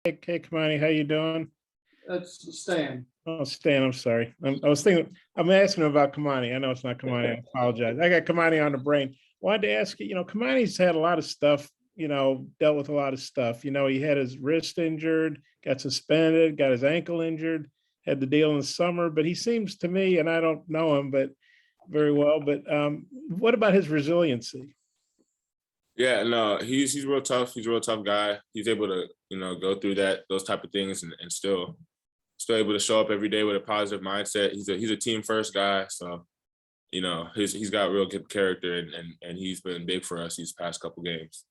Hey, Kamani, how you doing? That's Stan. Oh, Stan, I'm sorry. I was thinking, I'm asking him about Kamani. I know it's not Kamani. I apologize. I got Kamani on the brain. Wanted to ask you, Kamani's had a lot of stuff, dealt with a lot of stuff. He had his wrist injured, got suspended, got his ankle injured, had the deal in the summer, but he seems to me, and I don't know him, but very well, but what about his resiliency? Yeah, no, he's real tough. He's a real tough guy. He's able to, go through those type of things and still able to show up every day with a positive mindset. He's a team first guy. So, he's got real good character and he's been big for us these past couple games.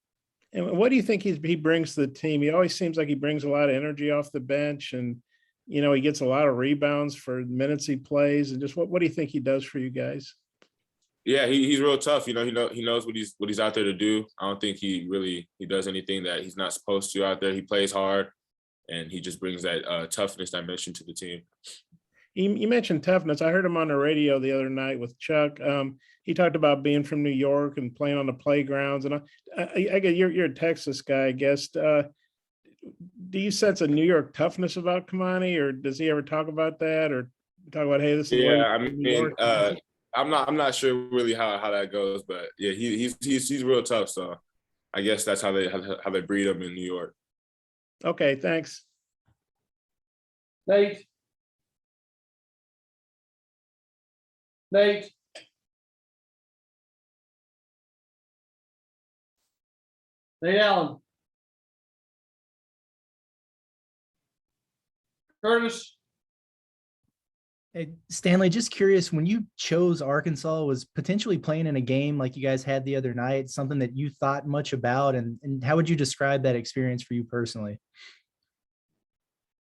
And what do you think he brings to the team? He always seems like he brings a lot of energy off the bench, and he gets a lot of rebounds for minutes he plays. And just what do you think he does for you guys? Yeah, he's real tough. He knows what he's out there to do. I don't think he does anything that he's not supposed to out there. He plays hard, and he just brings that toughness dimension to the team. You mentioned toughness. I heard him on the radio the other night with Chuck. He talked about being from New York and playing on the playgrounds. And I get you're a Texas guy, I guess. Do you sense a New York toughness about Kamani, or does he ever talk about that, or talk about, hey, this is New York? I'm not sure really how that goes, but yeah, he's real tough. So I guess that's how they breed him in New York. Okay, thanks. Nate. Nate Allen. Curtis. Hey, Stanley, just curious, when you chose Arkansas, was potentially playing in a game like you guys had the other night something that you thought much about, and how would you describe that experience for you personally?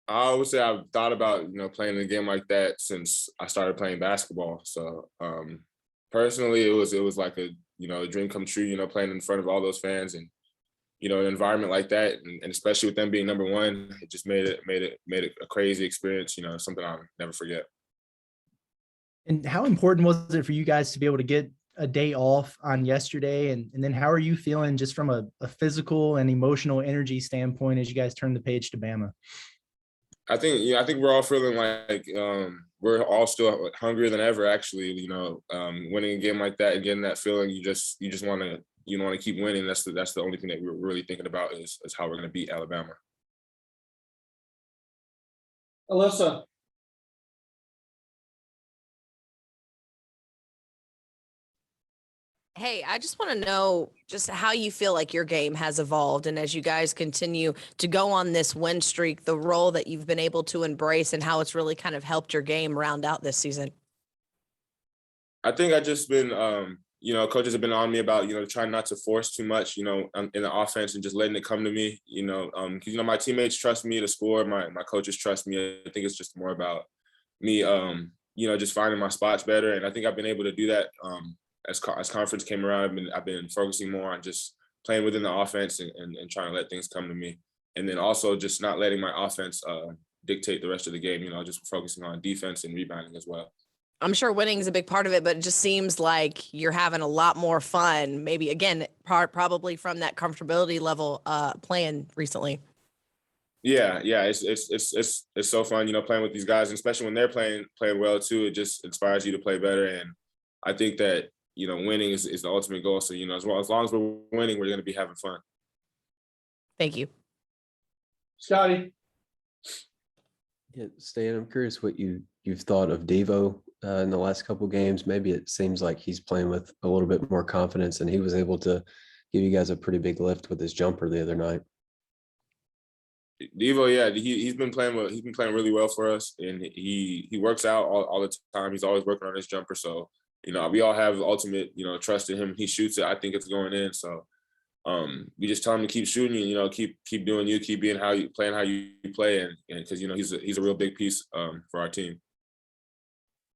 I would say I've thought about, playing a game like that since I started playing basketball. So personally, it was like a dream come true, playing in front of all those fans and, an environment like that. And especially with them being number one, it just made it a crazy experience, something I'll never forget. And how important was it for you guys to be able to get a day off on yesterday? And then how are you feeling just from a physical and emotional energy standpoint as you guys turn the page to Bama? I think we're all feeling like we're all still hungrier than ever. Actually, winning a game like that and getting that feeling, you just want to keep winning. That's the only thing that we're really thinking about is how we're going to beat Alabama. Alyssa. Hey, I just want to know just how you feel like your game has evolved, and as you guys continue to go on this win streak, the role that you've been able to embrace and how it's really kind of helped your game round out this season. I think I just been, coaches have been on me about, trying not to force too much, in the offense and just letting it come to me, because, my teammates trust me to score. My coaches trust me. I think it's just more about me, just finding my spots better. And I think I've been able to do that. As conference came around, I've been focusing more on just playing within the offense and trying to let things come to me. And then also just not letting my offense dictate the rest of the game, just focusing on defense and rebounding as well. I'm sure winning is a big part of it, but it just seems like you're having a lot more fun. Maybe, again, probably from that comfortability level playing recently. Yeah, it's so fun, playing with these guys, and especially when they're playing well too. It just inspires you to play better, and I think that winning is the ultimate goal. So as long as we're winning, we're going to be having fun. Thank you, Scotty. Yeah, Stan, I'm curious what you've thought of Devo in the last couple of games. Maybe it seems like he's playing with a little bit more confidence, and he was able to give you guys a pretty big lift with his jumper the other night. Devo, yeah, he's been playing really well for us, and he works out all the time. He's always working on his jumper, so we all have ultimate trust in him. He shoots it, I think it's going in. So we just tell him to keep shooting, keep doing you, keep being how you play, and because he's a real big piece for our team.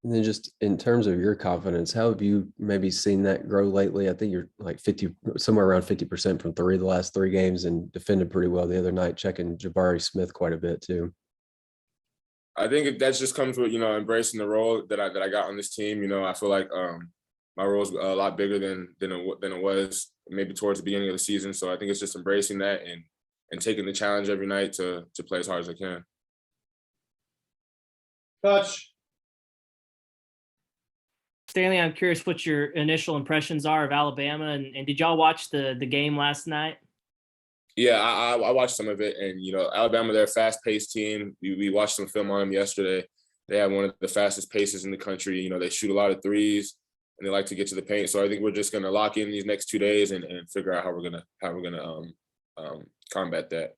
And then just in terms of your confidence, how have you maybe seen that grow lately? I think you're like somewhere around 50% from three the last 3 games, and defended pretty well the other night, checking Jabari Smith quite a bit too. I think that just comes with, embracing the role that I got on this team. I feel like my role is a lot bigger than it was maybe towards the beginning of the season. So I think it's just embracing that and taking the challenge every night to play as hard as I can. Coach, Stanley, I'm curious what your initial impressions are of Alabama, and did y'all watch the game last night? Yeah, I watched some of it, and Alabama, they're a fast-paced team. We watched some film on them yesterday. They have one of the fastest paces in the country. They shoot a lot of threes, and they like to get to the paint. So I think we're just going to lock in these next 2 days and figure out how we're gonna combat that.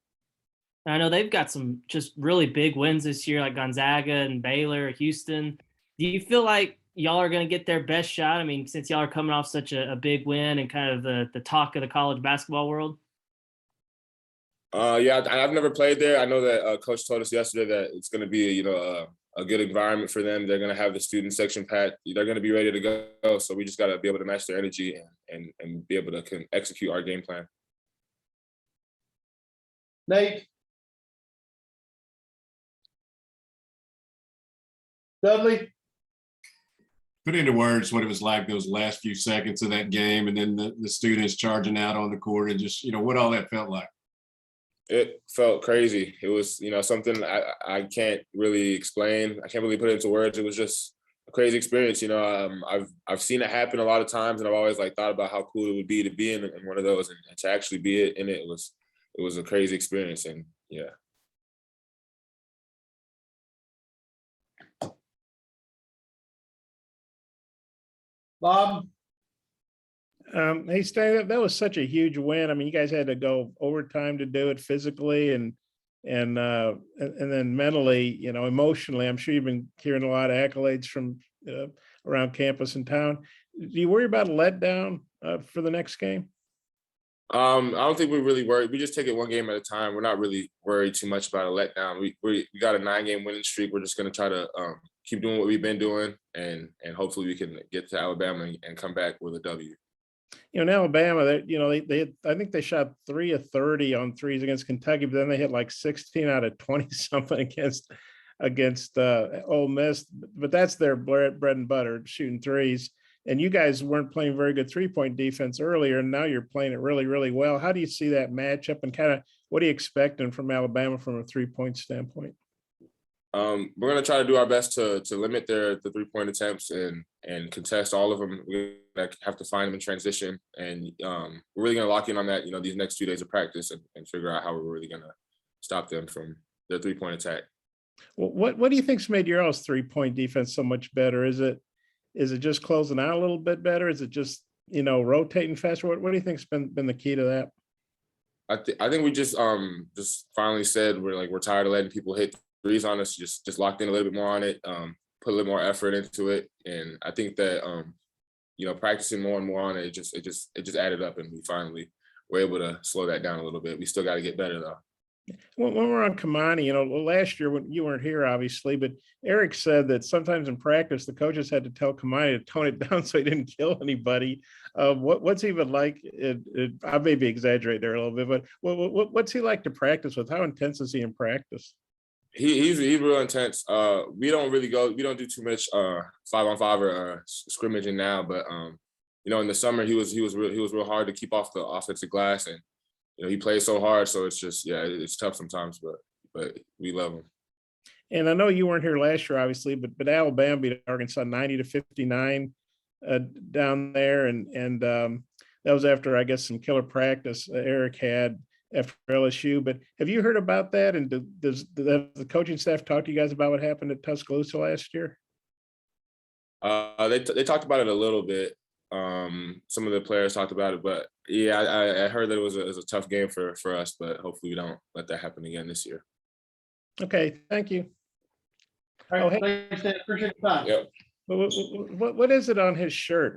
I know they've got some just really big wins this year, like Gonzaga and Baylor, Houston. Do you feel like y'all are going to get their best shot? I mean, since y'all are coming off such a big win and kind of the talk of the college basketball world. Yeah, I've never played there. I know that Coach told us yesterday that it's going to be, a good environment for them. They're going to have the student section packed. They're going to be ready to go. So we just got to be able to match their energy and be able to execute our game plan. Nate. Dudley, Put into words what it was like those last few seconds of that game, and then the students charging out on the court, and just what all that felt like. It felt crazy. It was, something I can't really explain. I can't really put it into words. It was just a crazy experience. I've seen it happen a lot of times, and I've always thought about how cool it would be to be in one of those, and to actually be in it was a crazy experience. And yeah. Bob, Hey, Stan, that was such a huge win. I mean, you guys had to go overtime to do it physically and then mentally, emotionally. I'm sure you've been hearing a lot of accolades from around campus and town. Do you worry about a letdown for the next game? I don't think we're really worried. We just take it one game at a time. We're not really worried too much about a letdown. We got a 9-game winning streak. We're just going to try to keep doing what we've been doing, and hopefully we can get to Alabama and come back with a W. In Alabama, they I think they shot 3 of 30 on threes against Kentucky, but then they hit like 16 out of 20 something against Ole Miss. But that's their bread and butter, shooting threes. And you guys weren't playing very good 3-point defense earlier, and now you're playing it really, really well. How do you see that matchup, and kind of what are you expecting from Alabama from a 3-point standpoint? We're going to try to do our best to limit the 3-point attempts and contest all of them. We're going to have to find them in transition, and we're really going to lock in on that, these next 2 days of practice and figure out how we're really going to stop them from their 3-point attack. Well, what do you think's made your all's 3-point defense so much better? Is it just closing out a little bit better? Is it just, rotating faster? What do you think's been the key to that? I think we just finally said we're tired of letting people hit threes on us. Just locked in a little bit more on it, put a little more effort into it, and I think that practicing more and more on it, it just added up, and we finally were able to slow that down a little bit. We still got to get better though. When we're on Kamani, last year when you weren't here, obviously, but Eric said that sometimes in practice, the coaches had to tell Kamani to tone it down so he didn't kill anybody. What's he been like? I may be exaggerating there a little bit, but what's he like to practice with? How intense is he in practice? He's real intense. We don't do too much 5-on-5 or scrimmaging now, but in the summer he was real hard to keep off the offensive glass, and he plays so hard, so it's just it's tough sometimes, but we love him. And I know you weren't here last year, obviously, but Alabama beat Arkansas 90-59 down there, and that was after, I guess, some killer practice Eric had after LSU. But have you heard about that? And does the coaching staff talk to you guys about what happened at Tuscaloosa last year? They talked about it a little bit. Some of the players talked about it, but yeah, I heard that it was a tough game for us, but hopefully we don't let that happen again this year. Okay, thank you. all right, Oh, hey. thanks, Dan. Appreciate the time. Yep. What is it on his shirt?